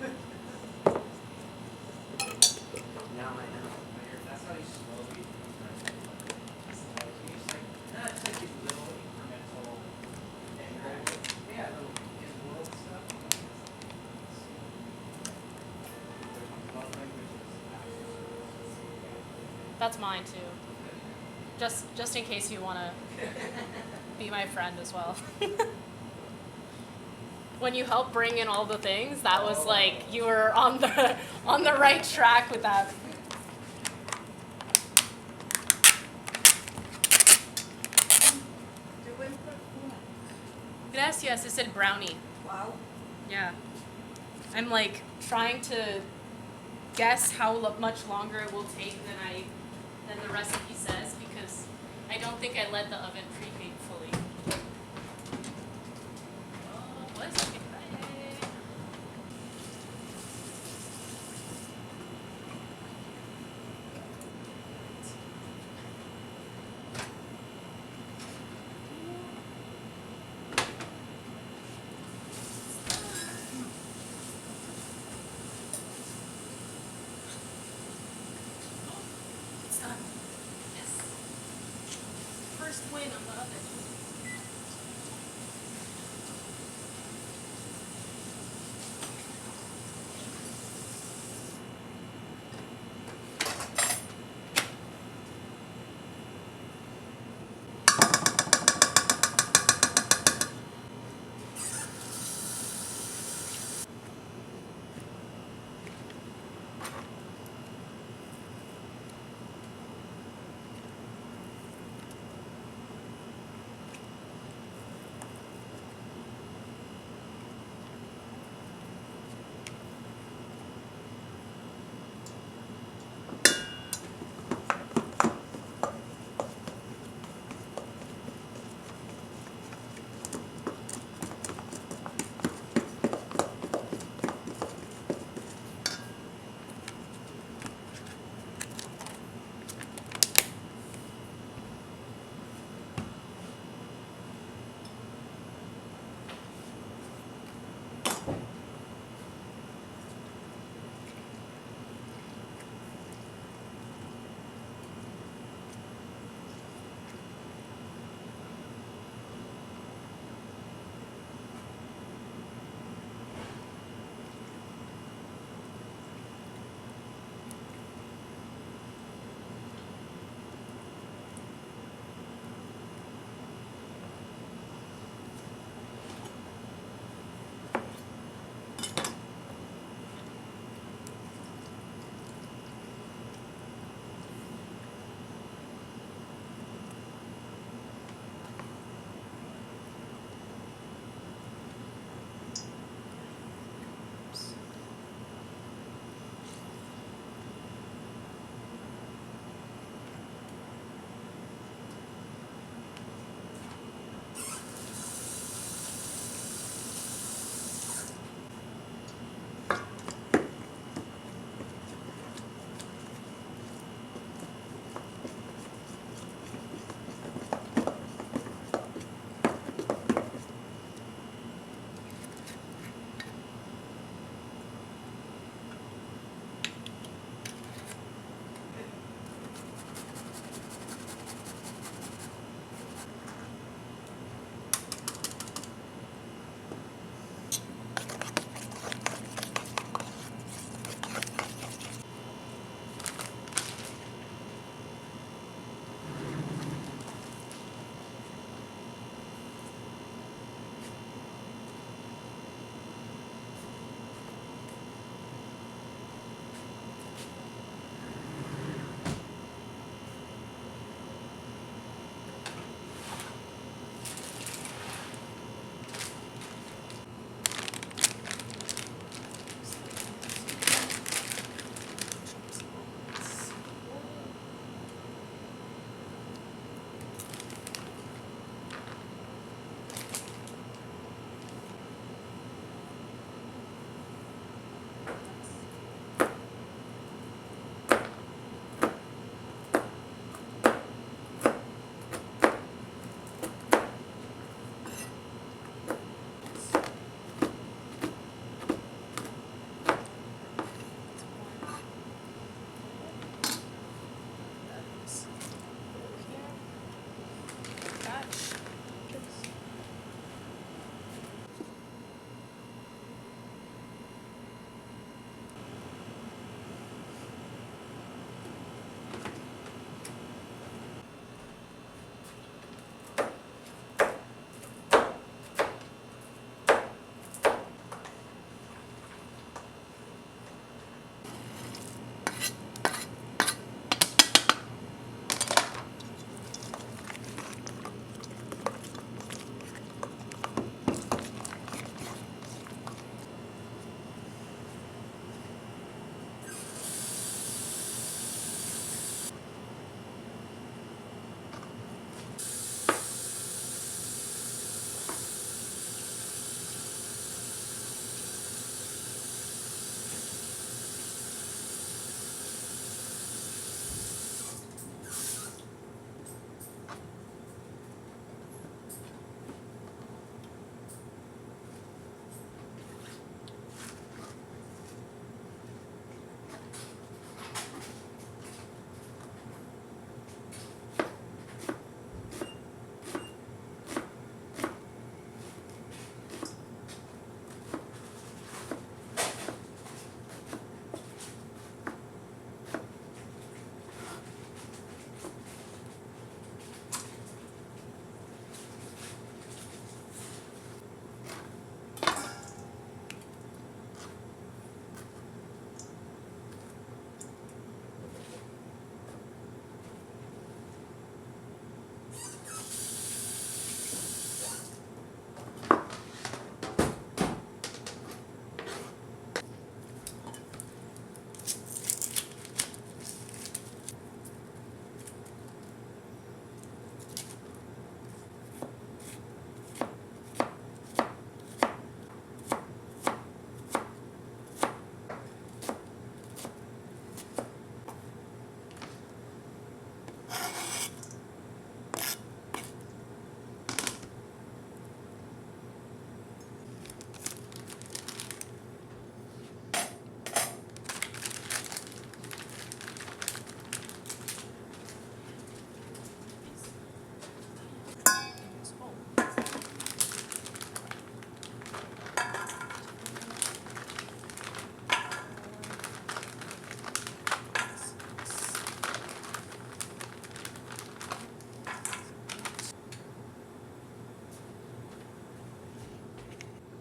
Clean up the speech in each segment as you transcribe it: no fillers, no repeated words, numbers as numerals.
Now I know. That's how you slowly. It's like these little incremental. Yeah, little in world stuff. That's mine too. Just in case you want to be my friend as well. When you helped bring in all the things, that was like you were on the right track with that. Gracias, it said brownie. Wow. Yeah. I'm like trying to guess how much longer it will take than the recipe says, because I don't think I let the oven preheat fully. Oh, pues que trae. It's done. Yes. First win on the oven.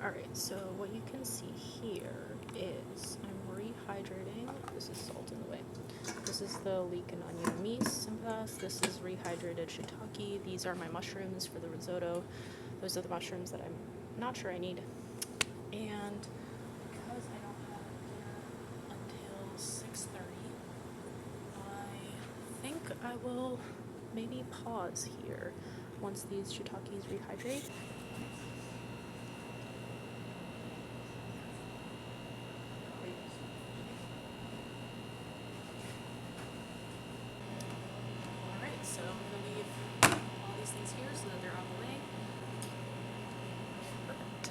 Alright, so what you can see here is I'm rehydrating. This is salt in the way. This is the leek and onion mise and pass. This is rehydrated shiitake. These are my mushrooms for the risotto. Those are the mushrooms that I'm not sure I need. And because I don't have dinner until 6:30, I think I will maybe pause here once these shiitakes rehydrate. Alright, so I'm going to leave all these things here so that they're on the way. Perfect.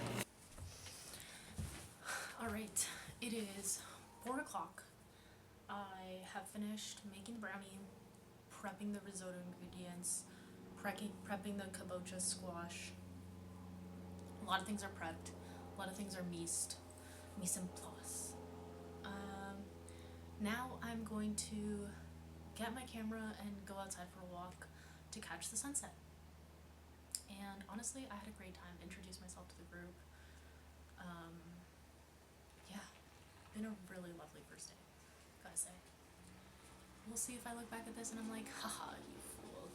Alright, it is 4 o'clock. I have finished making the brownie, prepping the risotto ingredients, prepping the kabocha squash. A lot of things are prepped. A lot of things are mise en place. Now I'm going to get my camera and go outside for a walk to catch the sunset. And honestly, I had a great time. Introduced myself to the group. Yeah, been a really lovely first day, gotta say. We'll see if I look back at this and I'm like, haha, you fool.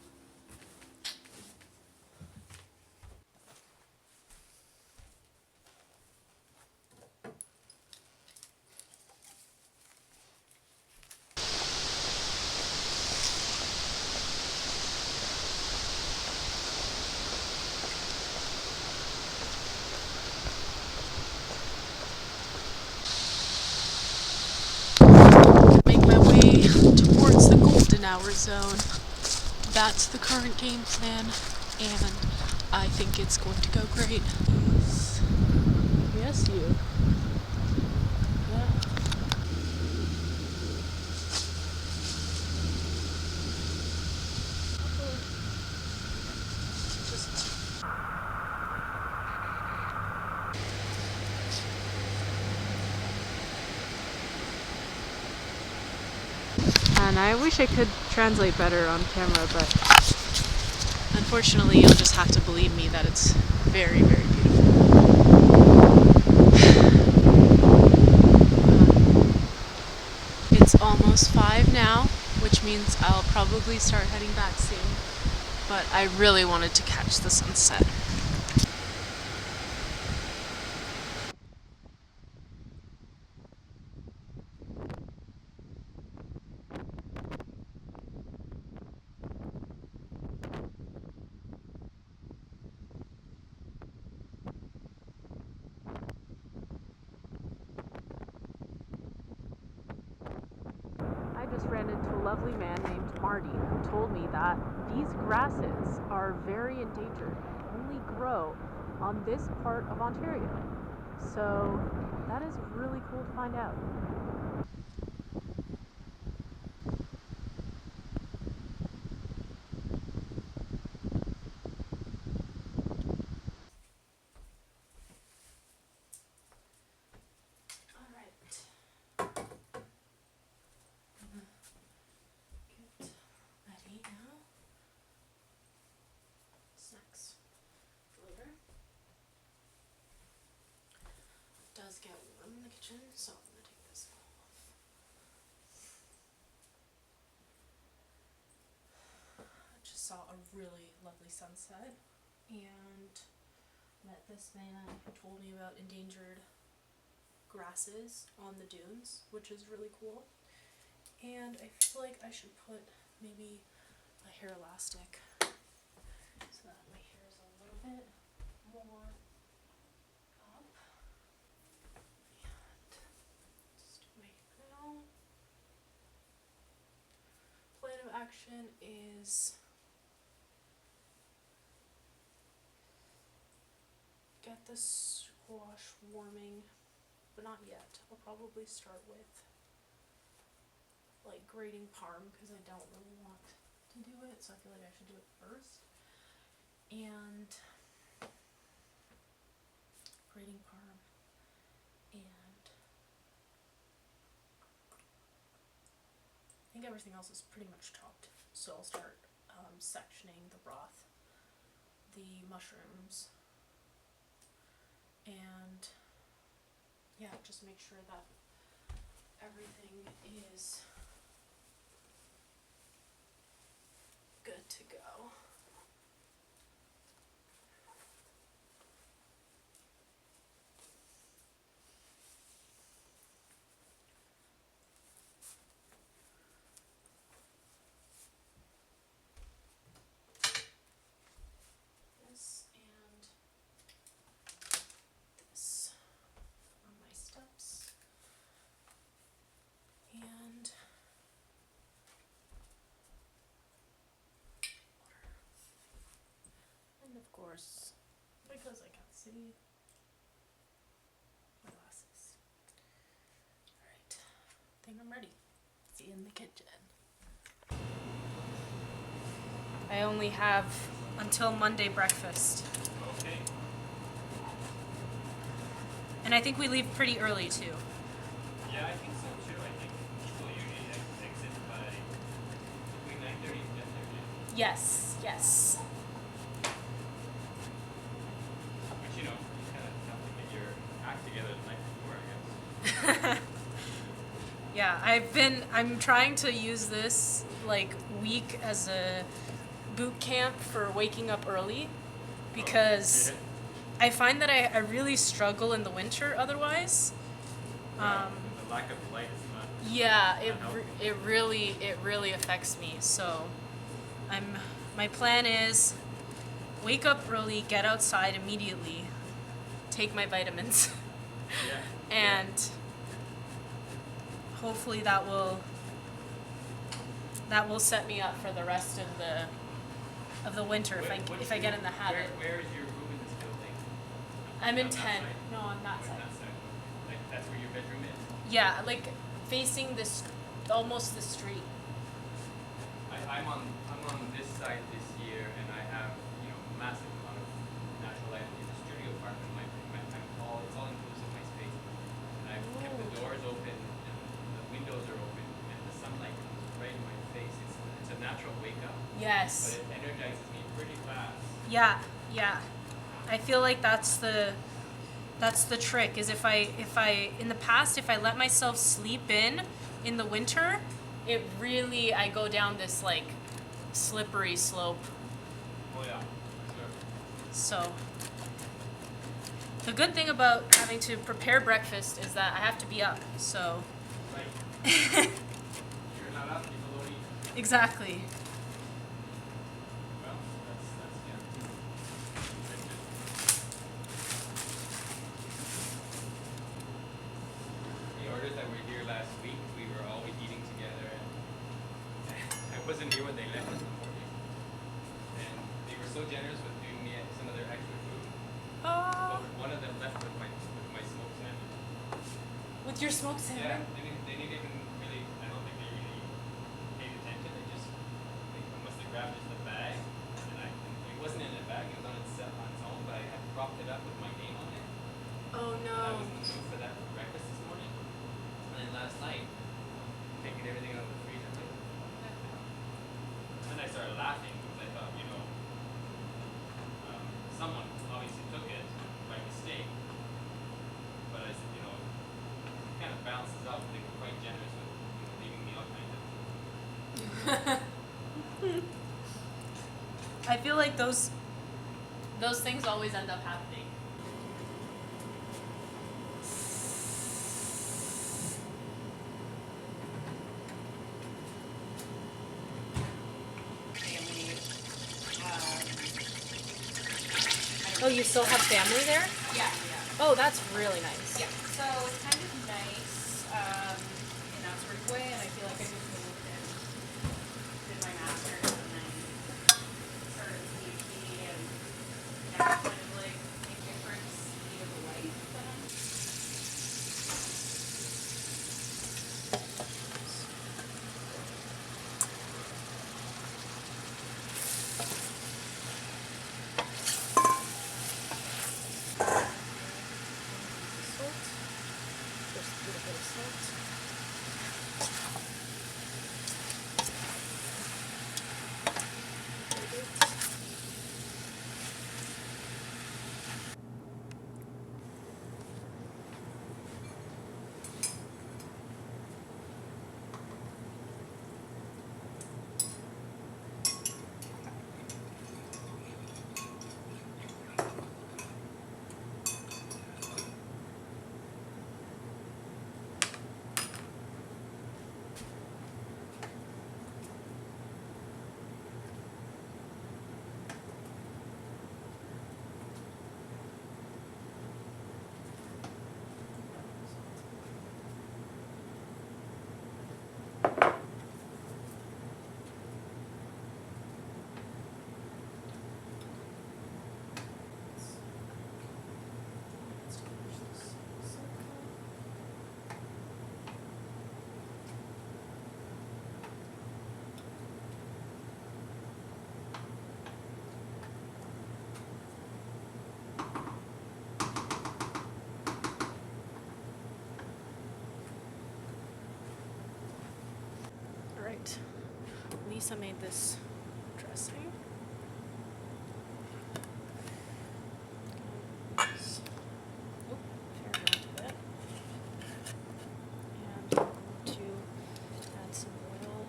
Make my way towards the golden hour zone. That's the current game plan, and I think it's going to go great. Yes, you. Yeah. And I wish I could translate better on camera, but Unfortunately, you'll just have to believe me that it's very, very beautiful. It's almost 5 now, which means I'll probably start heading back soon. But I really wanted to catch the sunset. I just ran into a lovely man named Marty who told me that these grasses are very endangered and only grow on this part of Ontario. So that is really cool to find out. Ready now. Snacks for later. It does get warm in the kitchen, so I'm gonna take this off. I just saw a really lovely sunset and met this man who told me about endangered grasses on the dunes, which is really cool. And I feel like I should put maybe a hair elastic so that my hair is a little bit more up. And just do my hair now. Plan of action is get the squash warming, but not yet. I'll probably start with like grating parm because I don't really want to do it, so I feel like I should do it first. And grating parm, and I think everything else is pretty much chopped. So I'll start sectioning the broth, the mushrooms, and yeah, just make sure that everything is good to go. This and this on my steps, and water. And of course, because I can't see, my glasses. Alright, I think I'm ready. See you in the kitchen. I only have until Monday breakfast. Okay. And I think we leave pretty early too. Yeah, I think so too. I think people usually exit by between 9:30 and 10:30. Yes, yes. Which, you know, you kind of have to get your act together the night before, I guess. Yeah, I'm trying to use this like week as a boot camp for waking up early because I find that I really struggle in the winter otherwise. The lack of light is not. Yeah, not healthy. it really affects me. So my plan is wake up early, get outside immediately, take my vitamins. Yeah. And hopefully that will set me up for the rest of the winter if I get in the habit. Where is your room in this building? I'm in On that 10. side? No, on that On side. that side. Like, that's where your bedroom is? Yeah, like facing this almost the street. I'm on this side this year, and I have, you know, massive amount of natural light in the studio apartment. It's all inclusive, my space, and I've kept the doors open and the windows are open, and the sunlight comes right in my face. It's a natural wake up, Yes. but it energizes me pretty fast. Yeah, yeah. I feel like that's the trick is if I in the past if I let myself sleep in the winter, I go down this like slippery slope. Oh yeah, sure. So the good thing about having to prepare breakfast is that I have to be up. So Right. You're not up, people don't eat. exactly. Well, that's yeah. That's good. The orders that were here last week, we were always eating together, and I wasn't here when they left in the morning. And they were so generous with giving me some of their extra food. Oh, But one of them left with my smoked salmon. with your smoked Yeah, salmon? they didn't even really. I don't think they really paid attention. They must have grabbed just the bag, and it wasn't in a bag. It was on its own, but I had propped it up with my name on it. Oh I no. was in the mood for that for breakfast this morning. And then last night, taking everything out of the freezer, like, what the heck now? And then I started laughing because I thought, you know, someone obviously took it by mistake. But I said, you know, it kind of balances out. They were quite generous with, you know, leaving me all kinds of. I feel like those things always end up happening. Oh, you still have family there? Yeah, yeah. Oh, that's really nice. Yeah. So it's kind of nice in that sort of way, and I feel like I just moved and did my master's and then started a PhD, and now it's kind of like a different speed of life that I'm. Salt. Just a little bit of salt. Very good. Alright. Lisa made this dressing. Oh, fair amount of it. And I'm going to add some oil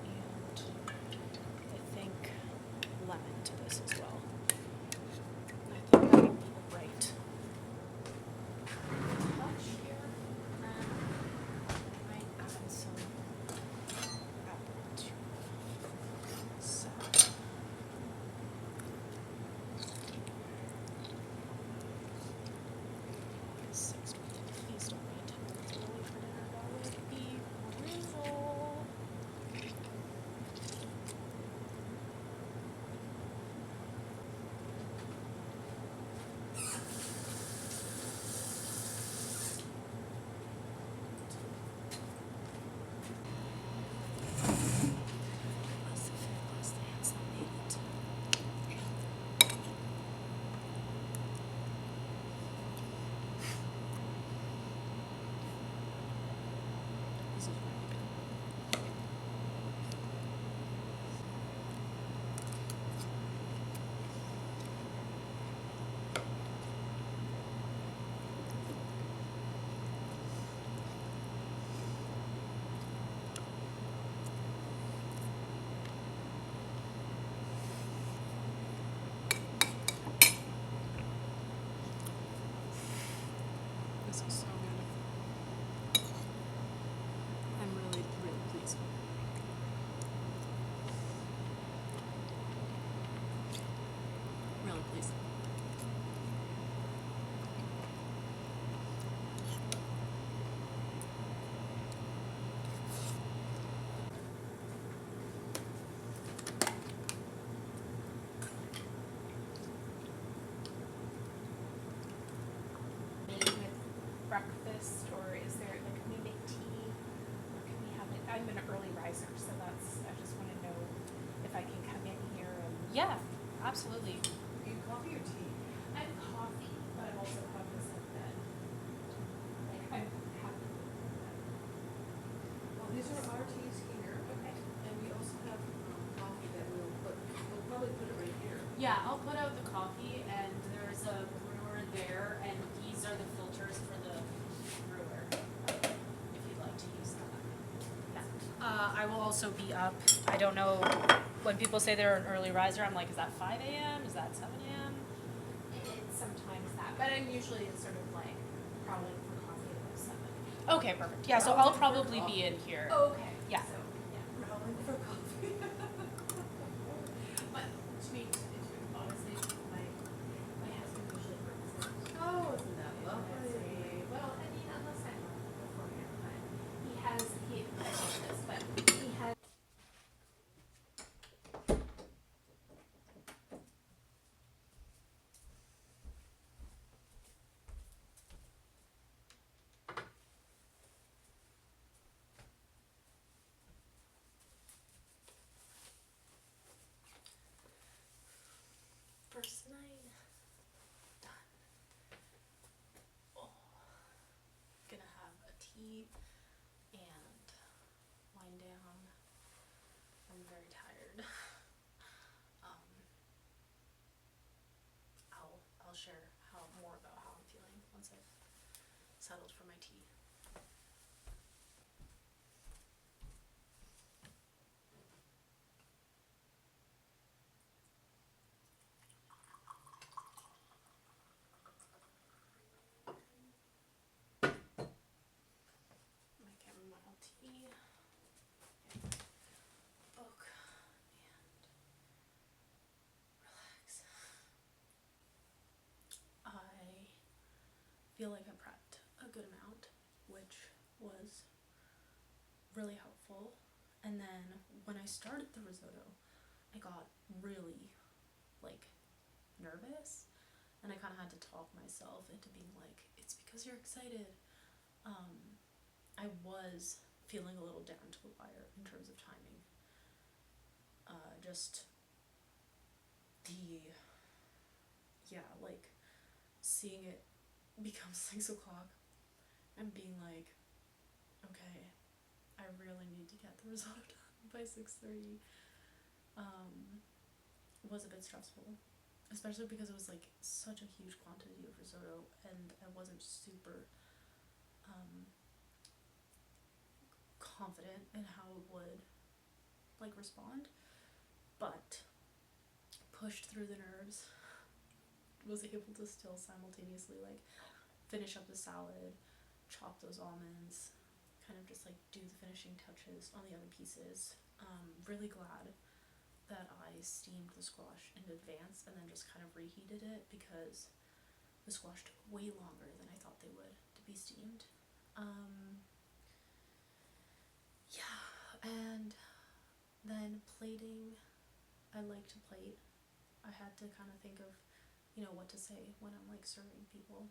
and I think lemon to this as well. I think that would be the right touch here. And I might add some apple juice. So. Please don't wait until it's early for dinner. That would be brutal. This is really good. This is so good. I'm really, really pleased. Really pleased. With breakfast, or is there, like, can we make tea? Or can we have it, I'm an early riser, so that's, I just wanna know if I can come in here and. Yeah, absolutely. Are you coffee or tea? I'm coffee, but I'm also cognizant that, like, I'm happy with that. Well, these are our teas here, Okay. and we also have coffee that we'll probably put it right here. Yeah, I'll put out the coffee, and there's a brewer there, and these are the filters for the brewer, if you'd like to use that. Yeah. I will also be up. I don't know, when people say they're an early riser, I'm like, is that 5 a.m.? Is that 7 a.m.? It's sometimes that, but I'm usually sort of like, probably for coffee at about 7. Okay, perfect. Yeah, so I'll probably be in here. Okay. Yeah. So, yeah. Rolling for coffee. But to me, honestly, my husband usually brings it. Oh, isn't that Well, lovely? I mean, unless I'm beforehand, but I love this, but he has. First night done. Oh, gonna have a tea and wind down. I'm very tired. I'll share more about how I'm feeling once I've settled for my tea. My chamomile tea, book, and relax. I feel like I prepped a good amount, which was really helpful. And then when I started the risotto, I got really nervous, and I kind of had to talk myself into being like, it's because you're excited. I was feeling a little down to the wire in terms of timing. Just seeing it become 6 o'clock and being like, okay, I really need to get the risotto done. by 6:30 was a bit stressful, especially because it was like such a huge quantity of risotto and I wasn't super confident in how it would like respond, but pushed through the nerves, was able to still simultaneously like finish up the salad, chop those almonds, kind of just like do the finishing touches on the other pieces. Really glad that I steamed the squash in advance and then just kind of reheated it because the squash took way longer than I thought they would to be steamed. Yeah, and then plating, I like to plate. I had to kind of think of, you know, what to say when I'm like serving people.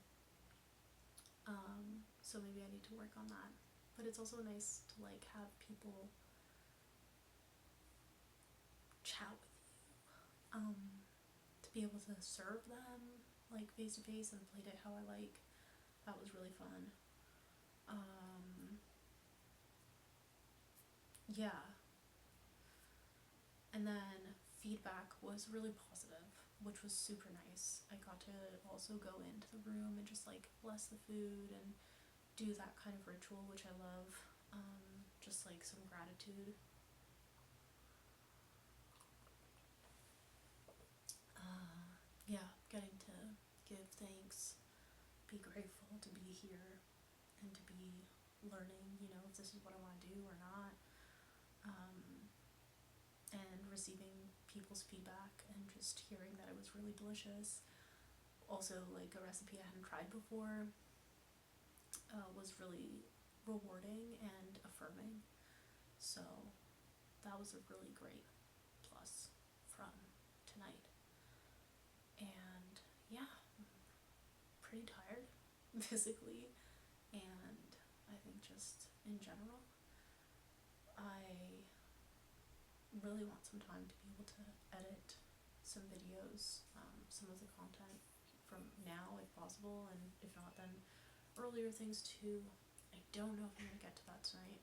So maybe I need to work on that. But it's also nice to like have people chat with you. To be able to serve them like face to face and plate it how I like. That was really fun. Yeah. And then feedback was really positive, which was super nice. I got to also go into the room and just like bless the food and do that kind of ritual, which I love. Just like some gratitude. Yeah, getting to give thanks, be grateful to be here and to be learning, you know, if this is what I want to do or not. And receiving people's feedback and just hearing that it was really delicious. Also, like a recipe I hadn't tried before was really rewarding and affirming. So that was a really great plus from tonight. And yeah, I'm pretty tired physically and I think just in general. I really want some time to be able to edit some videos, some of the content from now if possible, and if not then earlier things too. I don't know if I'm gonna get to that tonight.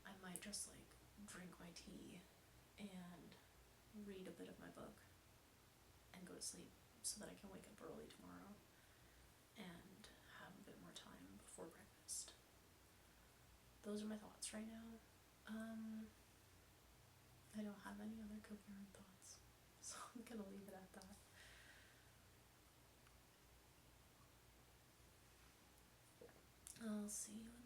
I might just like drink my tea and read a bit of my book and go to sleep so that I can wake up early tomorrow and have a bit more time before breakfast. Those are my thoughts right now. I don't have any other coherent thoughts, so I'm gonna leave it at that. I'll see you in